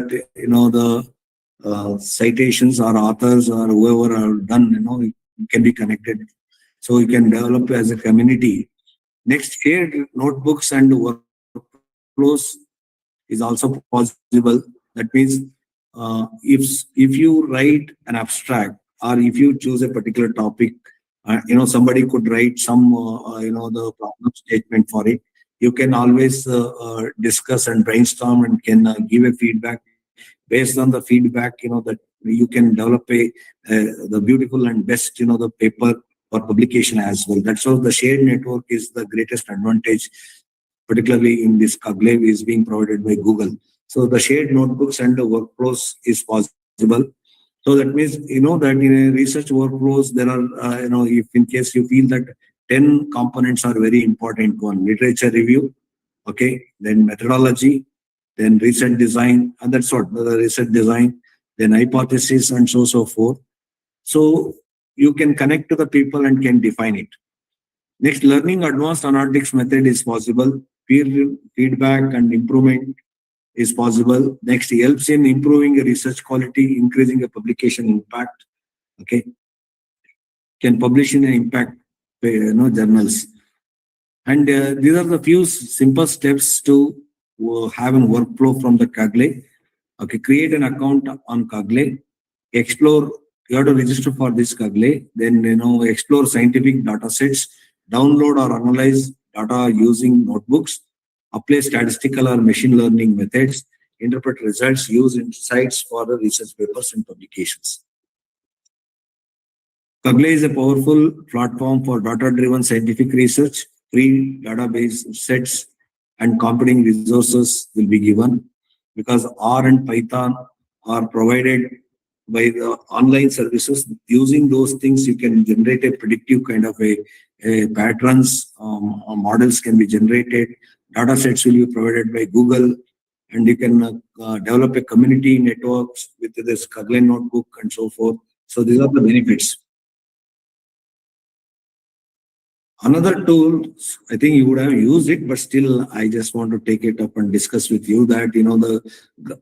the citations or authors or whoever are done, it can be connected. So you can develop as a community. Next, shared notebooks and workflows is also possible. That means if you write an abstract or if you choose a particular topic, somebody could write some the problem statement for it. You can always discuss and brainstorm and can give a feedback. Based on the feedback, that you can develop the beautiful and best the paper for publication as well. That's how the shared network is the greatest advantage, particularly in this Kaggle, is being provided by Google. So the shared notebooks and the workflows is possible. So that means, that in a research workflows, there are, if in case you feel that 10 components are very important, one, literature review, okay, then methodology, then research design, and that's what, the research design, then hypothesis, and so forth. So you can connect to the people and can define it. Next, learning advanced analytics method is possible. Peer feedback and improvement is possible. Next, helps in improving research quality, increasing a publication impact. Okay, can publish in an impact journals. And these are the few simple steps to have a workflow from the Kaggle. Okay, create an account on Kaggle. Explore. You have to register for this Kaggle. Then explore scientific data sets. Download or analyze data using notebooks. Apply statistical or machine learning methods. Interpret results. Use insights for the research papers and publications. Kaggle is a powerful platform for data-driven scientific research. Free database sets and computing resources will be given, because R and Python are provided by the online services. Using those things, you can generate a predictive kind of a patterns. Models can be generated. Data sets will be provided by Google, and you can develop a community networks with this Kaggle notebook and so forth. So these are the benefits. Another tool, I think you would have used it, but still I just want to take it up and discuss with you that, the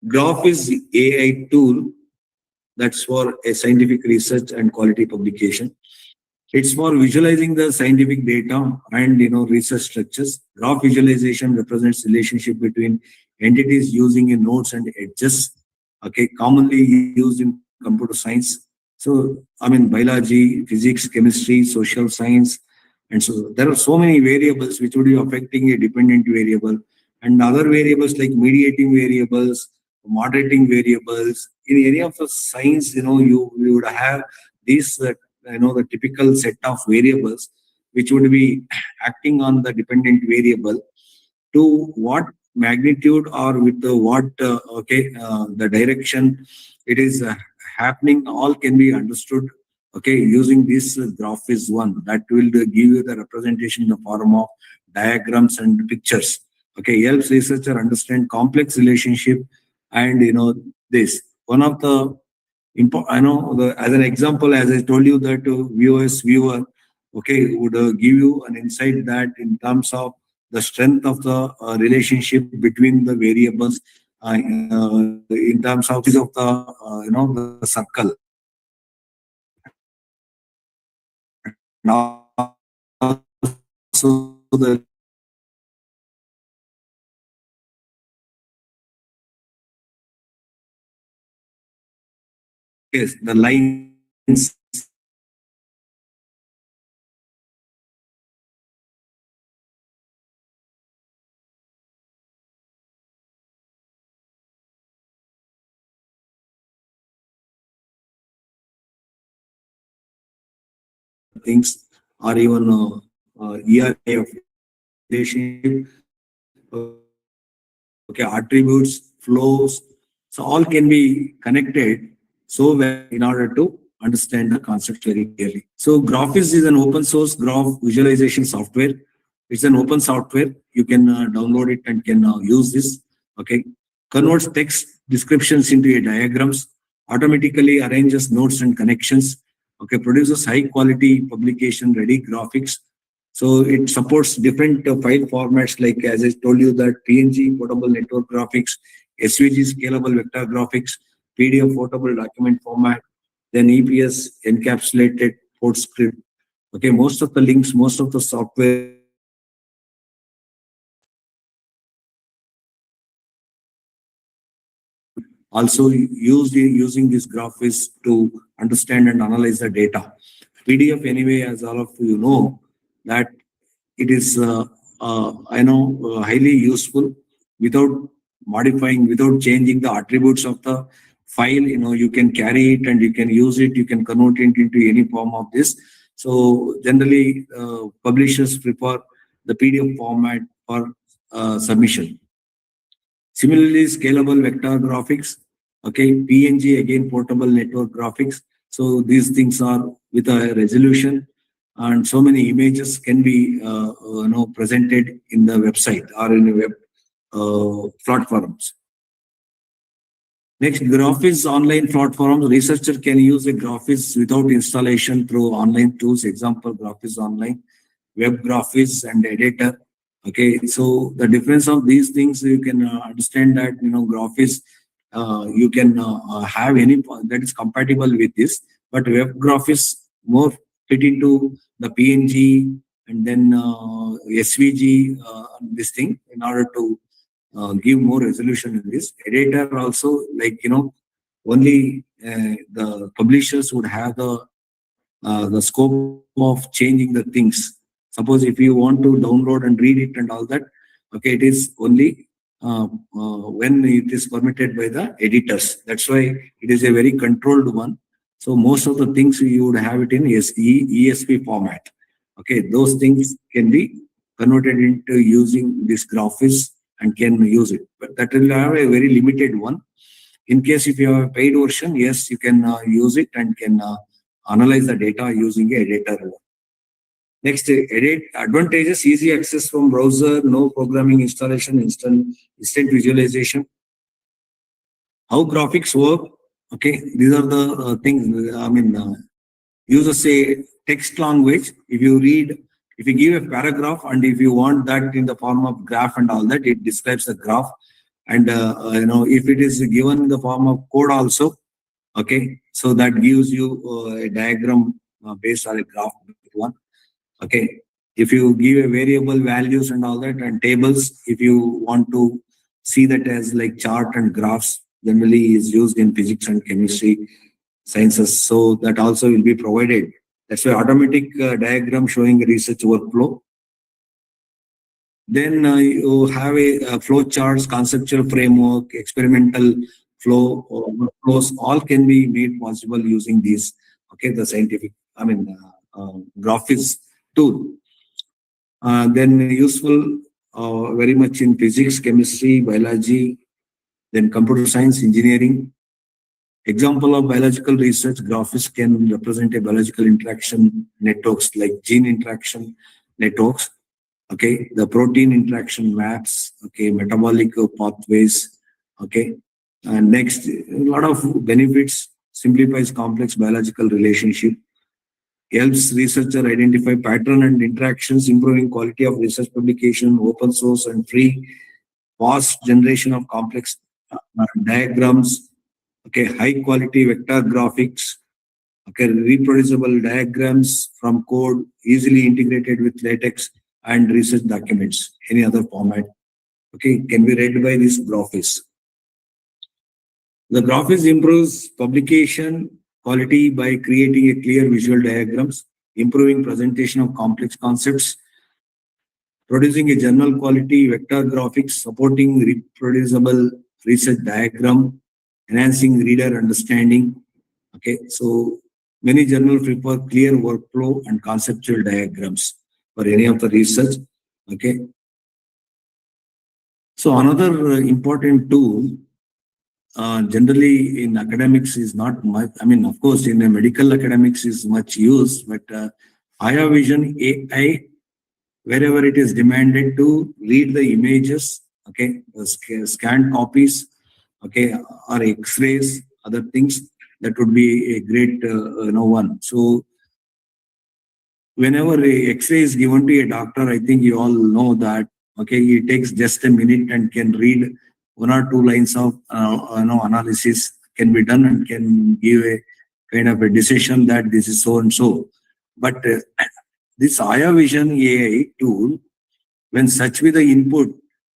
Graph is AI tool that's for a scientific research and quality publication. It's for visualizing the scientific data and, research structures. Graph visualization represents relationship between entities using a nodes and edges, okay, commonly used in computer science. So, biology, physics, chemistry, social science. And so there are so many variables which would be affecting a dependent variable, and other variables like mediating variables, moderating variables. In any of the science, you would have these, the typical set of variables which would be acting on the dependent variable. To what magnitude or with what, the direction it is happening, all can be understood, okay, using this graph is one that will give you the representation in the form of diagrams and pictures. Okay, helps researcher understand complex relationship. And this one of the as an example, as I told you, that viewer, okay, would give you an insight that in terms of the strength of the relationship between the variables, in terms of the circle. Now, so the yes, the lines. Things, or even ERA of relationship, okay, attributes, flows, so all can be connected so well in order to understand the concept very clearly. So Graphis is an open source graph visualization software. It's an open software. You can download it and can use this. Okay, converts text descriptions into diagrams, automatically arranges nodes and connections. Okay, produces high quality publication ready graphics. So it supports different file formats, like as I told you, that PNG, portable network graphics, SVG scalable vector graphics, PDF portable document format, then EPS encapsulated port script. Okay, most of the links, most of the software also used using this graphics to understand and analyze the data. PDF anyway, as all of you know, that it is highly useful without modifying, without changing the attributes of the file. You can carry it and you can use it, you can convert it into any form of this. So generally publishers prefer the PDF format for submission. Similarly, scalable vector graphics, okay, PNG again portable network graphics. So these things are with a resolution, and so many images can be presented in the website or in the web platforms. Next, Graphics online platforms. Researcher can use a Graphics without installation through online tools. Example, Graphics Online, Web Graphics, and Editor. Okay, so the difference of these things, you can understand that Graphics you can have any that is compatible with this, but Web Graphics more fit into the PNG and then SVG this thing in order to give more resolution in this. Editor also, like only the publishers would have the scope of changing the things. Suppose if you want to download and read it and all that, okay, it is only when it is permitted by the editors. That's why it is a very controlled one. So most of the things you would have it in ESP format. Okay, those things can be converted into using this graphics and can use it, but that will have a very limited one. In case if you have a paid version, yes, you can use it and can analyze the data using a editor. Next, edit advantages: easy access from browser, no programming installation, instant visualization. How graphics work? Okay, these are the things. I mean, uses a text language. If you give a paragraph and if you want that in the form of graph and all that, it describes the graph. And if it is given in the form of code also, okay, so that gives you a diagram based on a graph one. Okay, if you give a variable values and all that and tables, if you want to see that as like chart and graphs, generally is used in physics and chemistry sciences, so that also will be provided. That's why automatic diagram showing research workflow. Then you have a flow charts, conceptual framework, experimental flow workflows, all can be made possible using these. Okay, the scientific, graphics tool. Then useful very much in physics, chemistry, biology, then computer science, engineering. Example of biological research, graphics can represent a biological interaction networks like gene interaction networks. Okay, the protein interaction maps. Okay, metabolic pathways. Okay, and next, a lot of benefits. Simplifies complex biological relationship. Helps researcher identify pattern and interactions, improving quality of research publication, open source and free, fast generation of complex diagrams, okay, high quality vector graphics, okay, reproducible diagrams from code, easily integrated with latex and research documents, any other format, okay, can be read by this graphics. The graphics improves publication quality by creating a clear visual diagrams, improving presentation of complex concepts, producing a journal quality vector graphics, supporting reproducible research diagram, enhancing reader understanding. Okay, so many journals prefer clear workflow and conceptual diagrams for any of the research. Okay, so another important tool generally in academics is not much. I mean, of course, in a medical academics is much used, but higher vision AI, wherever it is demanded to read the images, okay, the scanned copies, okay, or X-rays, other things, that would be a great one. So whenever a X-ray is given to a doctor, I think you all know that, okay, it takes just a minute and can read one or two lines of analysis can be done and can give a kind of a decision that this is so and so. But this Aya Vision AI tool, when such with the input,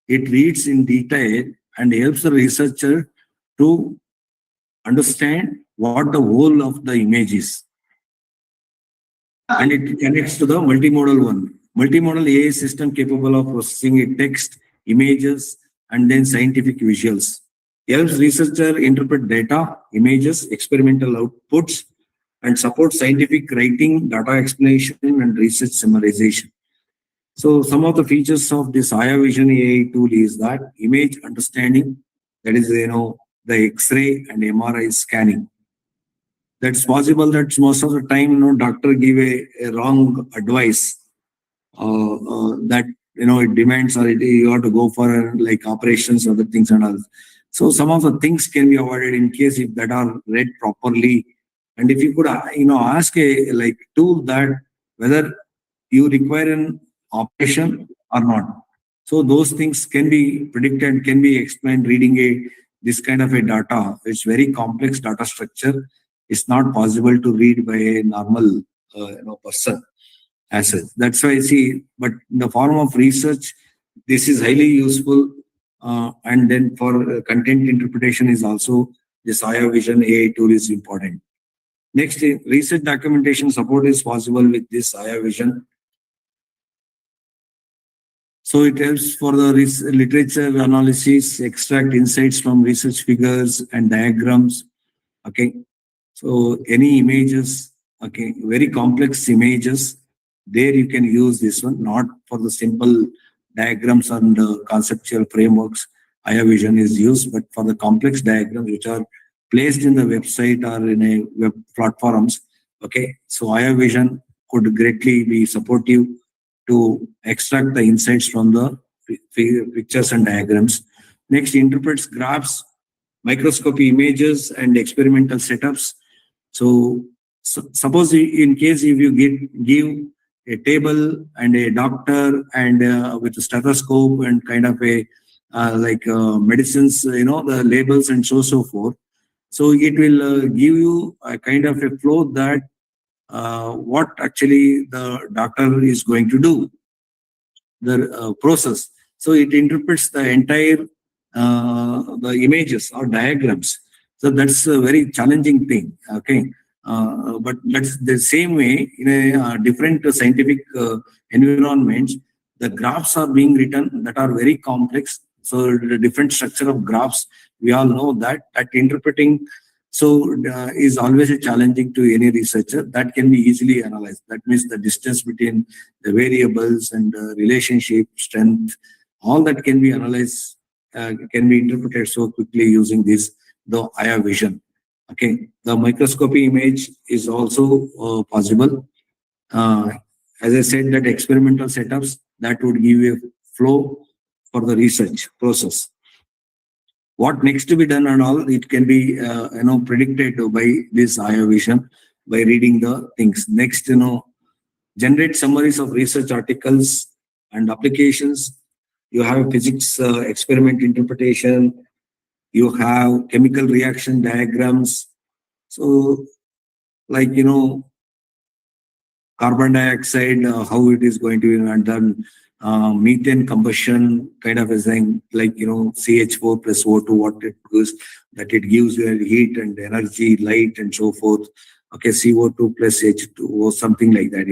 it reads in detail and helps the researcher to understand what the whole of the image is. And it connects to the multimodal one. Multimodal AI system capable of processing a text, images, and then scientific visuals. Helps researcher interpret data, images, experimental outputs, and support scientific writing, data explanation, and research summarization. So some of the features of this Aya Vision AI tool is that image understanding, that is, the X-ray and MRI scanning. That's possible that most of the time, doctor give a wrong advice that it demands or you have to go for like operations, other things and all. So some of the things can be avoided in case if that are read properly, and if you could ask a like tool that whether you require an operation or not. So those things can be predicted, can be explained reading a this kind of a data. It's very complex data structure. It's not possible to read by a normal person as such. That's why I see, but in the form of research, this is highly useful. And then for content interpretation is also this Aya Vision AI tool is important. Next, research documentation support is possible with this Aya Vision. So it helps for the literature analysis, extract insights from research figures and diagrams. Okay. So any images, okay, very complex images, there you can use this one, not for the simple diagrams and conceptual frameworks. Aya Vision is used, but for the complex diagrams which are placed in the website or in a web platforms. Okay, so Aya Vision could greatly be supportive to extract the insights from the pictures and diagrams. Next, interprets graphs, microscopy images, and experimental setups. So, suppose in case if you give a table and a doctor and with a stethoscope and kind of a medicines, the labels and so forth. So it will give you a kind of a flow that what actually the doctor is going to do, the process. So it interprets the entire the images or diagrams. So that's a very challenging thing. Okay, but that's the same way in a different scientific environments. The graphs are being written that are very complex. So the different structure of graphs, we all know that interpreting is always a challenging to any researcher. That can be easily analyzed. That means the distance between the variables and relationship, strength, all that can be analyzed, can be interpreted so quickly using this, the Aya Vision. Okay, the microscopy image is also possible. As I said, that experimental setups that would give you a flow for the research process. What next to be done and all, it can be predicted by this Aya Vision by reading the things. Next, generate summaries of research articles and applications. You have physics experiment interpretation. You have chemical reaction diagrams. So, like carbon dioxide, how it is going to be done, methane combustion kind of a thing, like CH4 plus O2, what it goes, that it gives you heat and energy, light, and so forth. Okay, CO2 plus H2O, something like that.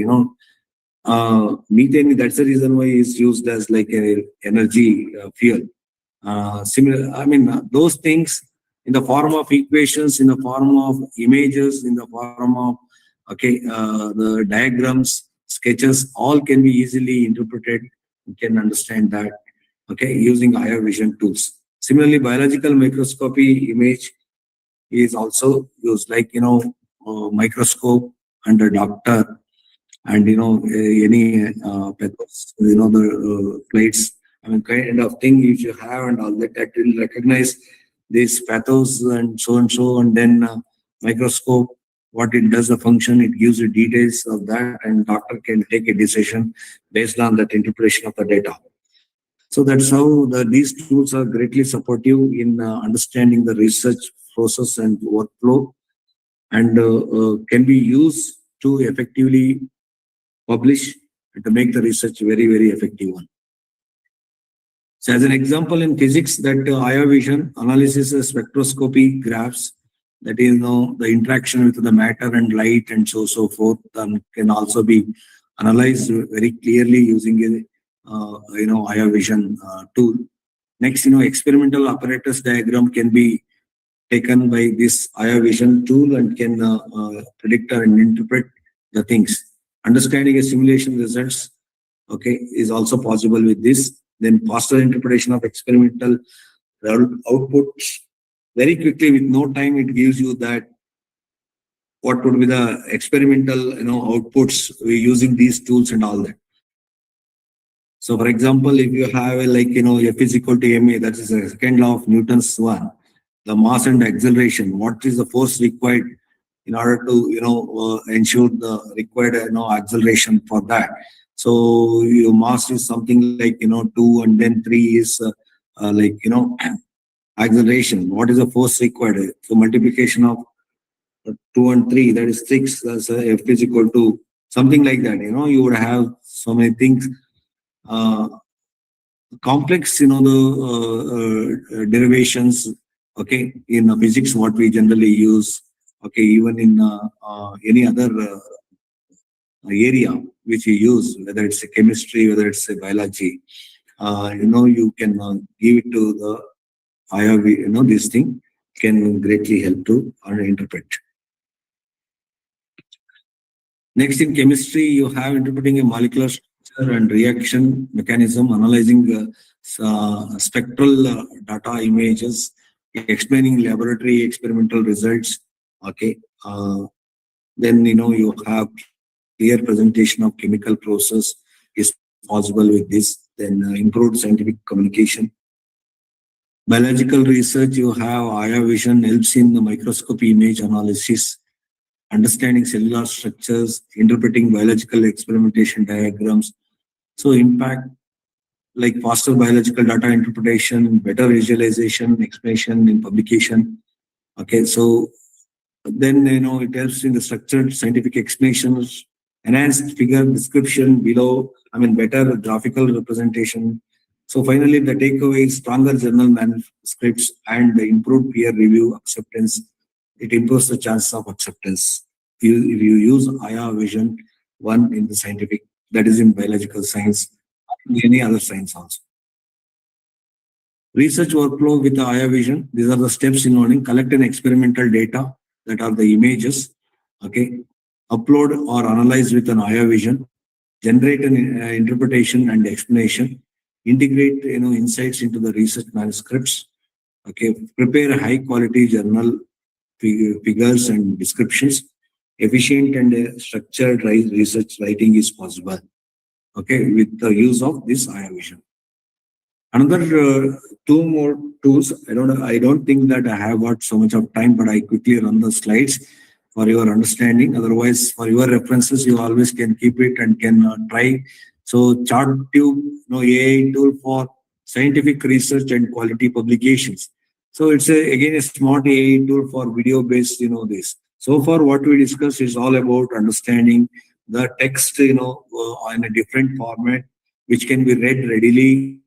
Methane, that's the reason why it's used as like a energy fuel. Similar, I mean, those things in the form of equations, in the form of images, in the form of the diagrams, sketches, all can be easily interpreted. You can understand that, okay, using Aya Vision tools. Similarly, biological microscopy image is also used, like microscope under doctor, and any pathos, the plates, I mean, kind of thing if you have and all that, that will recognize these pathos and so, and then microscope, what it does, the function, it gives you details of that, and doctor can take a decision based on that interpretation of the data. So that's how these tools are greatly supportive in understanding the research process and workflow, and can be used to effectively publish and to make the research very, very effective one. So as an example in physics, that IR vision analysis spectroscopy graphs, that is, the interaction with the matter and light and so forth, can also be analyzed very clearly using a IR vision tool. Next, experimental apparatus diagram can be taken by this IR vision tool and can predict and interpret the things. Understanding a simulation results, okay, is also possible with this. Then faster interpretation of experimental outputs very quickly with no time. It gives you that what would be the experimental outputs using these tools and all that. So for example, if you have F is equal to ma, that is the second law of Newton's one, the mass and acceleration, what is the force required in order to ensure the required acceleration for that. So your mass is something like 2, and then 3 is acceleration. What is the force required? So multiplication of 2 and 3, that is 6. That's F is equal to something like that. You would have so many things. Complex, the derivations, okay, in physics, what we generally use, okay, even in any other area which you use, whether it's a chemistry, whether it's a biology, you can give it to the IR, this thing can greatly help to interpret. Next, in chemistry, you have interpreting a molecular structure and reaction mechanism, analyzing spectral data images, explaining laboratory experimental results. Okay, then you have clear presentation of chemical process is possible with this. Then improved scientific communication. Biological research, you have IR vision helps in the microscopy image analysis, understanding cellular structures, interpreting biological experimentation diagrams. So impact like faster biological data interpretation, better visualization, explanation in publication. Okay, so then it helps in the structured scientific explanations, enhanced figure description below, better graphical representation. So finally, the takeaway is stronger journal manuscripts and the improved peer review acceptance. It improves the chance of acceptance. If you use IR vision one in the scientific, that is in biological science, any other science also. Research workflow with the IR vision. These are the steps in learning. Collect an experimental data, that are the images. Okay, upload or analyze with an IR vision. Generate an interpretation and explanation. Integrate insights into the research manuscripts. Okay, prepare high quality journal figures and descriptions. Efficient and structured research writing is possible. Okay, with the use of this IR vision. Another two more tools. I don't think that I have got so much of time, but I quickly run the slides for your understanding. Otherwise, for your references, you always can keep it and can try. So ChartTube, AI tool for scientific research and quality publications. So it's again a smart AI tool for video-based, this. So far, what we discussed is all about understanding the text, in a different format, which can be read readily.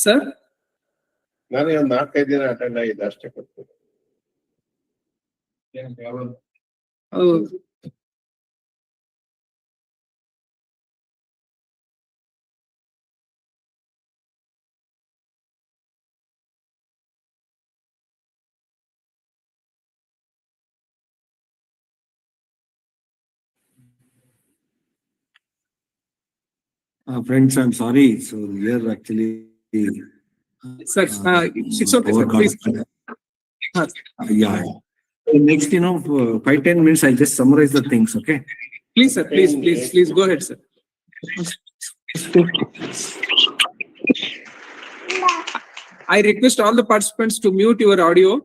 Sir ನಾನು ಒಂದು 4-5 ದಿನ attend ಆಗಿದ್ದೆ ಅಷ್ಟೇ ಗೊತ್ತು. ಹೌದು Friends, I'm sorry. So here actually, Sir, it's okay, power sir. got. Please. Yeah. So next, 5-10 minutes, I'll just summarize the things. Okay. Please, sir. Please go ahead, sir. I request all the participants to mute your audio.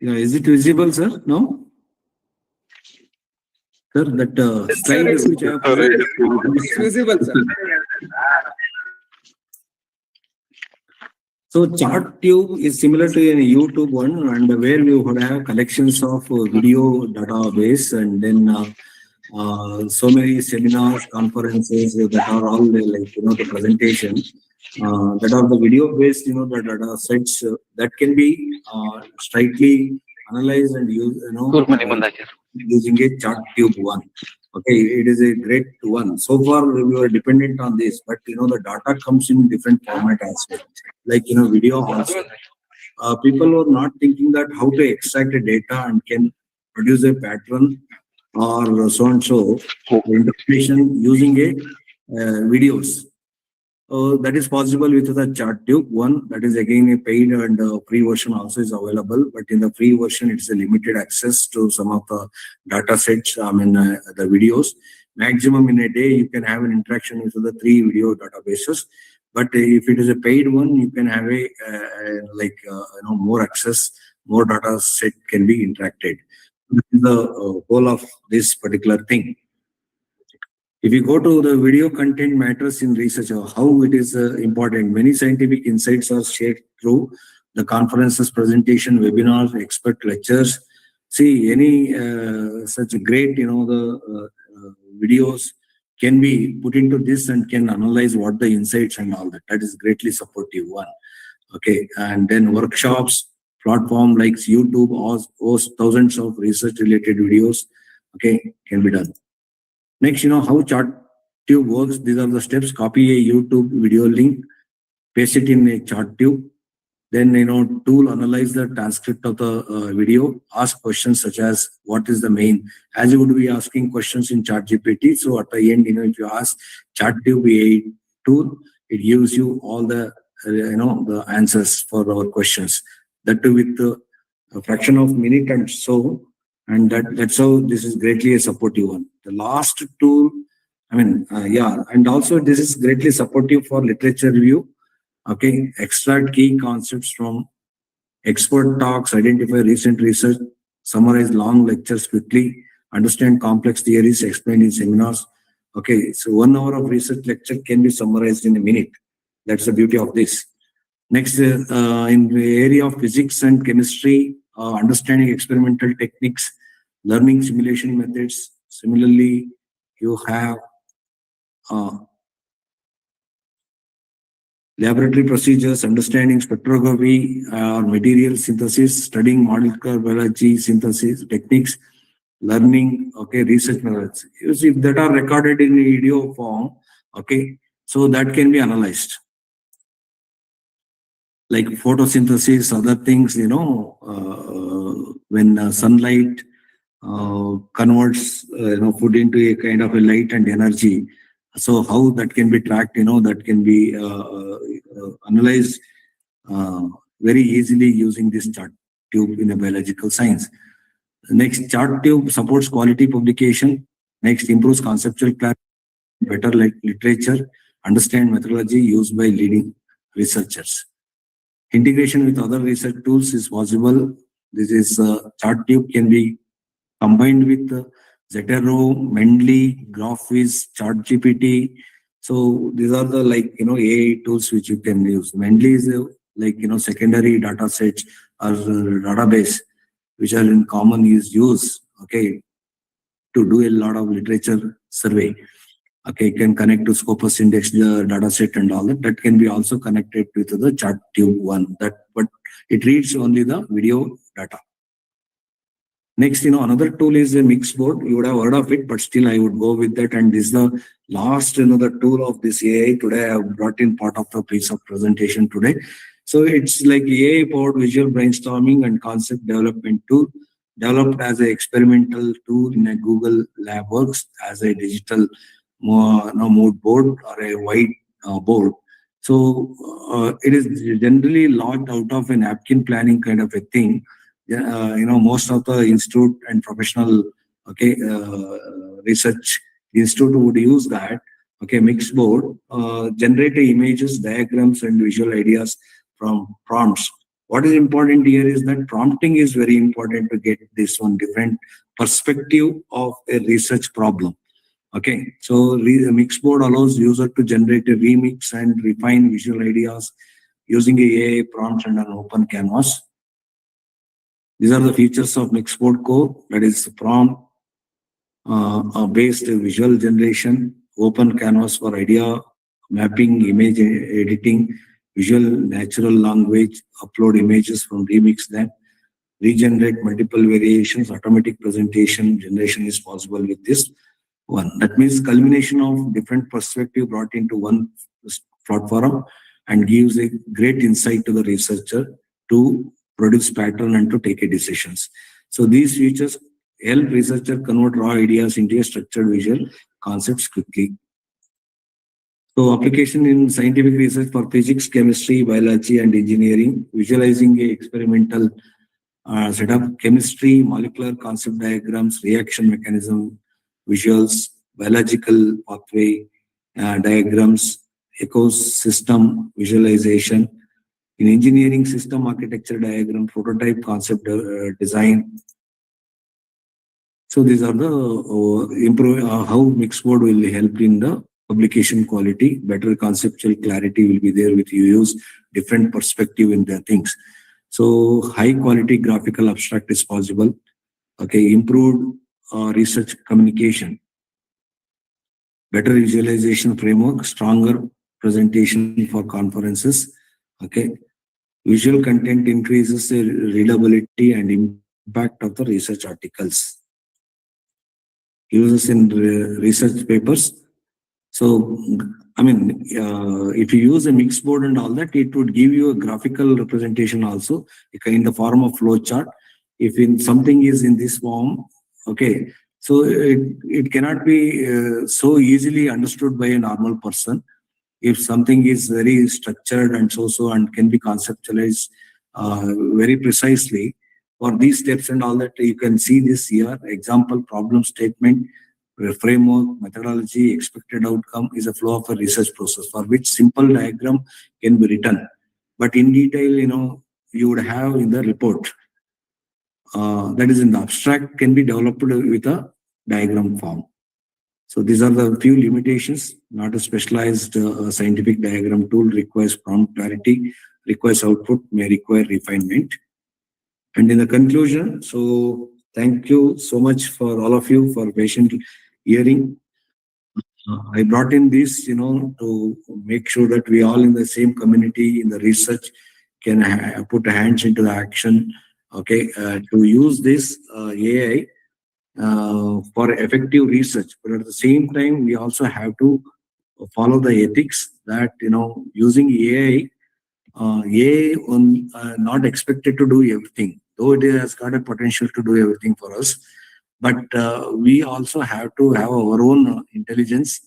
Yeah. Is it visible, sir? No. Sir, that slide Sir, which I have presented. it's visible, sir. So chart tube is similar to a YouTube one, and where we would have collections of video database, and then so many seminars, conferences that are all the presentation that are the video based, the data sets that can be strictly analyzed and used, using a chart tube one. Okay, it is a great one. So far we were dependent on this, but the data comes in different format as well, like video also. People were not thinking that how to extract the data and can produce a pattern or so and so interpretation using a videos. That is possible with the chart tube one. That is again a paid and free version also is available. But in the free version, it's a limited access to some of the data sets. The videos. Maximum in a day, you can have an interaction with the 3 video databases. But if it is a paid one, you can have a more access, more data set can be interacted. This is the whole of this particular thing. If you go to the video content matters in research, how it is important, many scientific insights are shared through the conferences, presentation, webinars, expert lectures. See, any such great, videos can be put into this and can analyze what the insights and all that. That is greatly supportive one. Okay, and then workshops, platform like YouTube hosts thousands of research-related videos. Okay, can be done. Next, how chart tube works. These are the steps. Copy a YouTube video link, paste it in a chart tube. Then, tool analyze the transcript of the video, ask questions such as what is the main, as you would be asking questions in chat GPT. So at the end, if you ask chat tube AI tool, it gives you all the, the answers for our questions. That too with a fraction of minute and so, and that's how this is greatly a supportive one. The last tool, and also this is greatly supportive for literature review. Okay, extract key concepts from expert talks, identify recent research, summarize long lectures quickly, understand complex theories explained in seminars. Okay, so 1 hour of research lecture can be summarized in a minute. That's the beauty of this. Next, in the area of physics and chemistry, understanding experimental techniques, learning simulation methods. Similarly, you have laboratory procedures, understanding spectroscopy or material synthesis, studying molecular biology synthesis techniques, learning, okay, research methods. You see, that are recorded in video form, okay, so that can be analyzed. Like photosynthesis, other things, when sunlight converts, food into a kind of a light and energy. So how that can be tracked, that can be analyzed very easily using this chart tube in a biological science. Next, chart tube supports quality publication. Next, improves conceptual clarity, better literature, understand methodology used by leading researchers. Integration with other research tools is possible. This is chart tube can be combined with Zotero, Mendeley, GraphViz, ChatGPT. So these are the AI tools which you can use. Mendeley is secondary data sets or database which are in common is used, okay, to do a lot of literature survey. Okay, can connect to Scopus index, the data set and all that. That can be also connected with the chart tube one. But it reads only the video data. Next, another tool is a mix board. You would have heard of it, but still I would go with that. And this is the last, the tool of this AI. Today I have brought in part of the piece of presentation today. So it's like AI powered visual brainstorming and concept development tool, developed as an experimental tool in a Google Lab Works as a digital mood board or a white board. So it is generally logged out of a napkin planning kind of a thing. Yeah, most of the institute and professional, research institute would use that. Okay, mixed board, generate images, diagrams, and visual ideas from prompts. What is important here is that prompting is very important to get this one different perspective of a research problem. Okay, so the mixed board allows user to generate a remix and refine visual ideas using a AI prompts and an open canvas. These are the features of Mixboard Core, that is prompt based visual generation, open canvas for idea mapping, image editing, visual natural language, upload images from remix them, regenerate multiple variations, automatic presentation generation is possible with this one. That means culmination of different perspective brought into one platform and gives a great insight to the researcher to produce pattern and to take a decisions. So these features help researcher convert raw ideas into a structured visual concepts quickly. So application in scientific research for physics, chemistry, biology, and engineering, visualizing a experimental setup, chemistry, molecular concept diagrams, reaction mechanism, visuals, biological pathway diagrams, ecosystem visualization. In engineering, system architecture diagram, prototype concept design. So these are the improve how Mixboard will help in the publication quality. Better conceptual clarity will be there with you use different perspective in the things. So high quality graphical abstract is possible. Okay, improved research communication, better visualization framework, stronger presentation for conferences. Okay, visual content increases the readability and impact of the research articles. Uses in research papers. So, I mean, if you use a mixed board and all that, it would give you a graphical representation also in the form of flow chart. If in something is in this form, okay, so it cannot be so easily understood by a normal person. If something is very structured and so and can be conceptualized very precisely for these steps and all that, you can see this here. Example, problem statement, framework, methodology, expected outcome is a flow of a research process for which simple diagram can be written. But in detail, you would have in the report. That is in the abstract can be developed with a diagram form. So these are the few limitations. Not a specialized scientific diagram tool requires prompt clarity, requires output, may require refinement. And in the conclusion, so thank you so much for all of you for patient hearing. I brought in this, to make sure that we all in the same community in the research can put hands into the action. Okay, to use this AI for effective research, but at the same time, we also have to follow the ethics that using AI, not expected to do everything, though it has got a potential to do everything for us. But we also have to have our own intelligence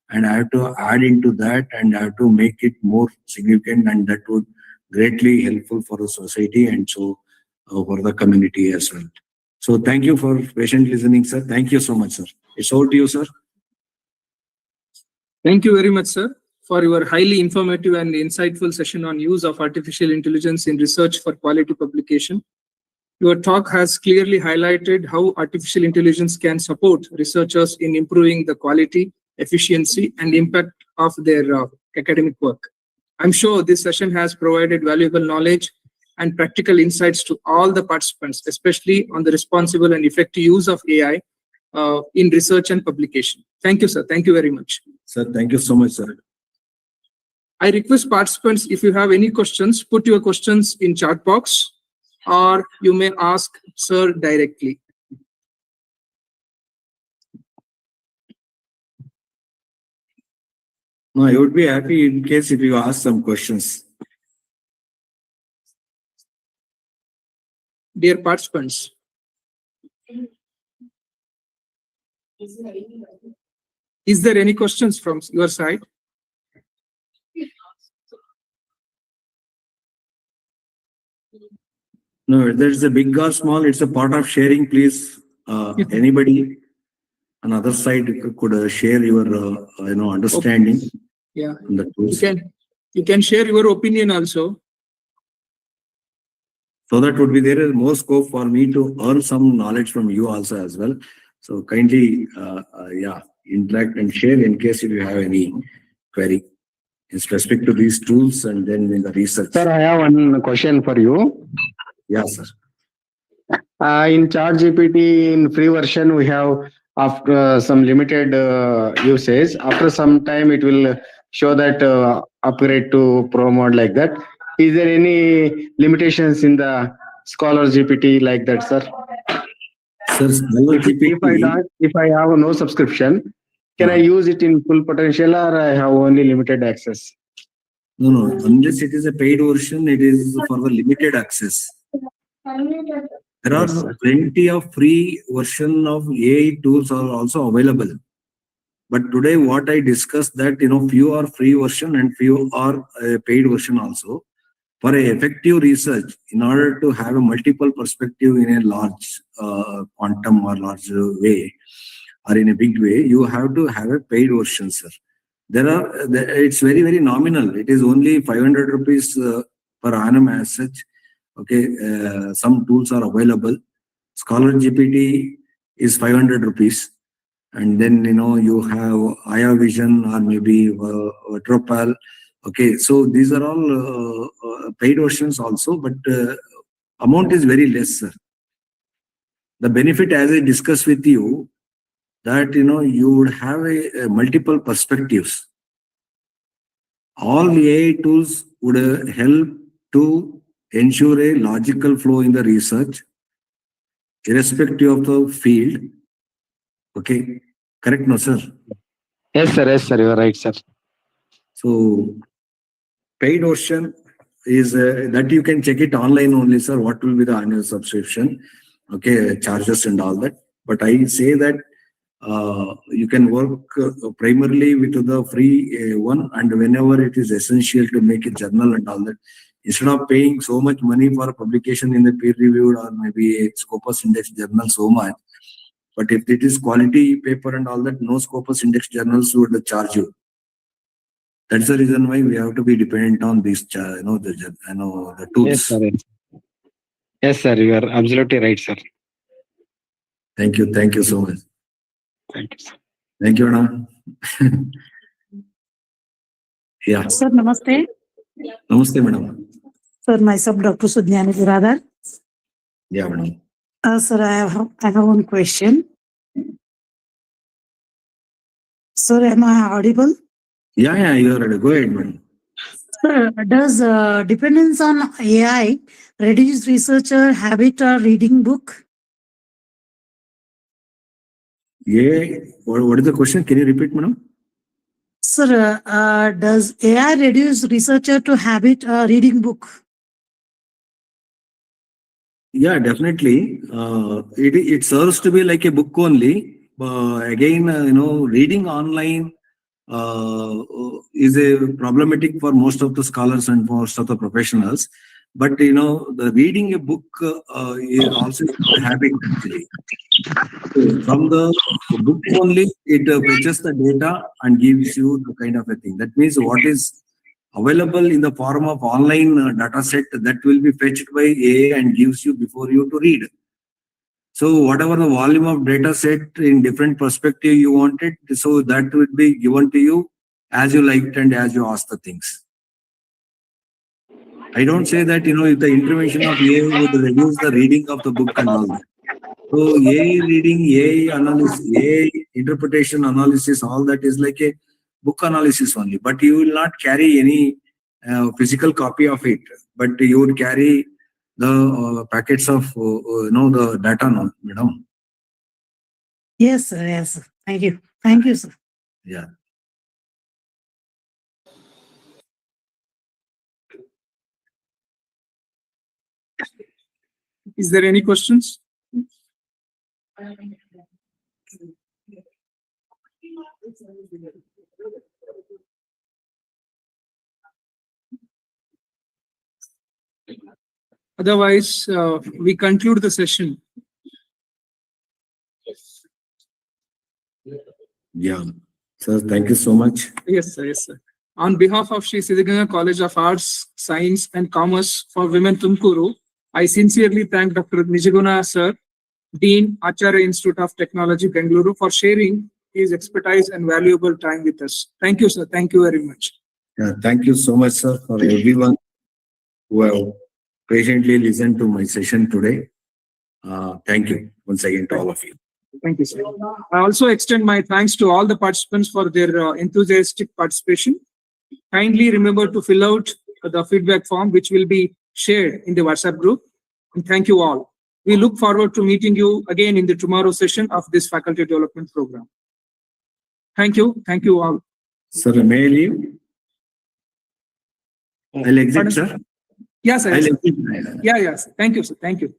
and have to add into that and have to make it more significant, and that would greatly helpful for the society and so for the community as well. So thank you for patient listening, sir. Thank you so much, sir. It's over to you, sir. Thank you very much, sir, for your highly informative and insightful session on use of artificial intelligence in research for quality publication. Your talk has clearly highlighted how artificial intelligence can support researchers in improving the quality, efficiency, and impact of their academic work. I'm sure this session has provided valuable knowledge and practical insights to all the participants, especially on the responsible and effective use of AI in research and publication. Thank you, sir. Thank you very much. Sir, thank you so much, sir. I request participants, if you have any questions, put your questions in chat box, or you may ask sir directly. No, I would be happy in case if you ask some questions. Dear participants, is there any questions from your side? No, whether it's a big or small, it's a part of sharing. Please, anybody on other side could share your understanding. Yeah, on the tools. you can share your opinion also. So that would be there is more scope for me to earn some knowledge from you also as well. So kindly, interact and share in case if you have any query in specific to these tools and then in the research. Sir, I have one question for you. Yeah, sir. In ChatGPT in free version, we have after some limited usage. After some time, it will show that upgrade to Pro mode like that. Is there any limitations in the Scholar GPT like that, sir? Sir, Scholar GPT, if I have no subscription, can I use it in full potential or I have only limited access? No. Unless it is a paid version, it is for the limited access. There are plenty of free version of AI tools are also available. But today, what I discussed that few are free version and few are paid version also. For a effective research, in order to have a multiple perspective in a large quantum or large way, or in a big way, you have to have a paid version, sir. It's very, very nominal. It is only 500 rupees per annum as such. Okay, some tools are available. Scholar GPT is 500 rupees. And then, you have Aya Vision or maybe Tropal. Okay, so these are all paid versions also, but amount is very less, sir. The benefit, as I discussed with you, that, you would have a multiple perspectives. All AI tools would help to ensure a logical flow in the research, irrespective of the field. Okay, correct, no, sir? Yes, sir, you are right, sir. So, paid version is that you can check it online only, sir. What will be the annual subscription? Okay, charges and all that. But I say that you can work primarily with the free one, and whenever it is essential to make a journal and all that, instead of paying so much money for publication in the peer-reviewed or maybe a Scopus Index journal so much, but if it is quality paper and all that, no Scopus Index journals would charge you. That's the reason why we have to be dependent on these, the tools. Yes, sir, you are absolutely right, sir. Thank you so much. Thank you, sir. Thank you, madam. Yeah. Sir, namaste. Namaste, madam. Sir, myself, Dr. Sudhyani Biradar. Yeah, madam. Sir, I have one question. Sir, am I audible? Yeah, you are ready. Go ahead, madam. Sir, does dependence on AI reduce researcher habit or reading book? Yeah, what is the question? Can you repeat, madam? Sir, does AI reduce researcher to habit reading book? Yeah, definitely. It serves to be like a book only. Again, reading online is a problematic for most of the scholars and most of the professionals. But the reading a book is also a habit actually. From the book only, it fetches the data and gives you the kind of a thing. That means what is available in the form of online data set that will be fetched by AI and gives you before you to read. So whatever the volume of data set in different perspective you wanted, so that would be given to you as you liked and as you asked the things. I don't say that, if the intervention of AI would reduce the reading of the book and all that. So AI reading, AI analysis, AI interpretation analysis, all that is like a book analysis only. But you will not carry any physical copy of it, but you would carry the packets of the data, no, madam. Yes, sir. Yes, sir. Thank you. Thank you, sir. Yeah. Is there any questions? Otherwise, we conclude the session. Yeah. Sir, thank you so much. Yes, sir. Yes, sir. On behalf of Sri Siddhaganga College of Arts, Science and Commerce for Women Tumkuru, I sincerely thank Dr. Nijaguna sir, Dean, Acharya Institute of Technology, Bengaluru, for sharing his expertise and valuable time with us. Thank you, sir. Thank you very much. Yeah, thank you so much, sir, for everyone who have patiently listened to my session today. Thank you once again to all of you. Thank you, sir. I also extend my thanks to all the participants for their enthusiastic participation. Kindly remember to fill out the feedback form, which will be shared in the WhatsApp group. And thank you all. We look forward to meeting you again in the tomorrow session of this faculty development program. Thank you. Thank you all. Sir, may I leave? I'll exit, Pardon? sir. Yes, sir. I'll Yes, sir. exit. Yeah, yes. Thank you, sir. Thank you.